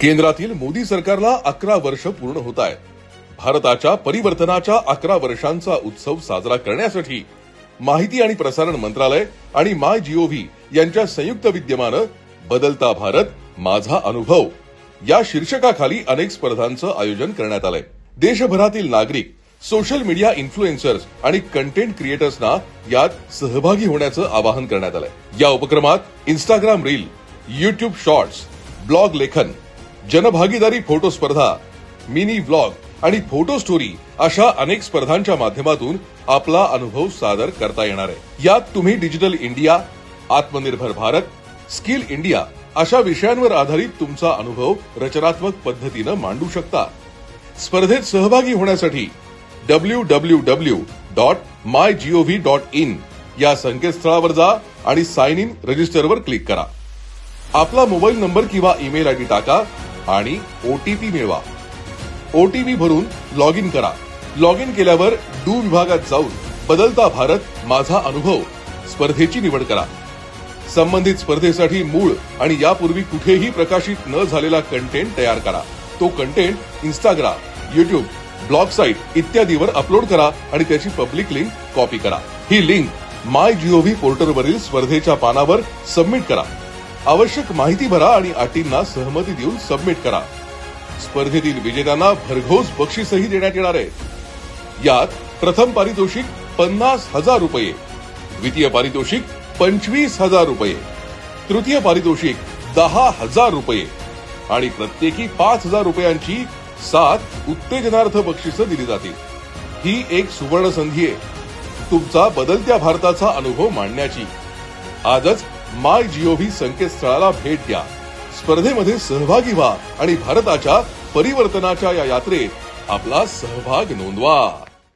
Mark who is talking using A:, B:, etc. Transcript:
A: केंद्रातील मोदी सरकारला 11 वर्ष पूर्ण होत आहेत. भारताच्या परिवर्तनाच्या 11 वर्षांचा उत्सव साजरा करण्यासाठी माहिती आणि प्रसारण मंत्रालय आणि मायजीओव्ही यांच्या संयुक्त विद्यमानं बदलता भारत माझा अनुभव या शीर्षकाखाली अनेक स्पर्धांचं आयोजन करण्यात आलंय. देशभरातील नागरिक, सोशल मीडिया इन्फ्लुएन्सर्स आणि कंटेंट क्रिएटर्सना यात सहभागी होण्याचं आवाहन करण्यात आलंय. या उपक्रमात Instagram reel, YouTube shorts, blog लेखन, जनभागीदारी फोटो स्पर्धा, मिनी व्लॉग आणि फोटो स्टोरी अशा अनेक स्पर्धांच्या माध्यमातून आपला अनुभव सादर करता येणार आहे. यात तुम्ही डिजिटल इंडिया, आत्मनिर्भर भारत, स्किल इंडिया अशा विषयांवर आधारित तुमचा अनुभव रचनात्मक पद्धतीनं मांडू शकता. स्पर्धेत सहभागी होण्यासाठी www.mygov.in या संकेतस्थळावर जा आणि साइन इन रजिस्टरवर क्लिक करा. आपला मोबाईल नंबर किंवा ईमेल आयडी टाका आणि ओटीपी मिळवा. ओटीपी भरून लॉग इन करा. लॉग इन केल्यावर डू विभागात जाऊन बदलता भारत माझा अनुभव स्पर्धेची निवड करा. संबंधित स्पर्धेसाठी मूळ आणि यापूर्वी कुठेही प्रकाशित न झालेला कंटेंट तयार करा. तो content Instagram, YouTube, blog site इत्यादीवर अपलोड करा आणि त्याची पब्लिक लिंक कॉपी करा. ही लिंक मायजीओव्ही पोर्टलवरील स्पर्धेच्या पानावर सबमिट करा. आवश्यक माहिती भरा आणि अटींना सहमती देऊन सबमिट करा. स्पर्धेतील विजेत्यांना भरघोस बक्षीसही देण्यात येणार आहे. यात प्रथम पारितोषिक 50,000 रुपये, द्वितीय पारितोषिक 25,000 रुपये, तृतीय पारितोषिक 10,000 रुपये आणि प्रत्येकी 5,000 रुपयांची 7 उत्तेजनार्थ बक्षिसं दिली जातील. ही एक सुवर्ण संधी आहे तुमचा बदलत्या भारताचा अनुभव मांडण्याची. आजच मायजीओव्ही संकेतस्थळाला भेट द्या. स्पर्धेमध्ये सहभागी व्हा आणि भारताच्या परिवर्तनाच्या या यात्रेत आपला सहभाग नोंदवा.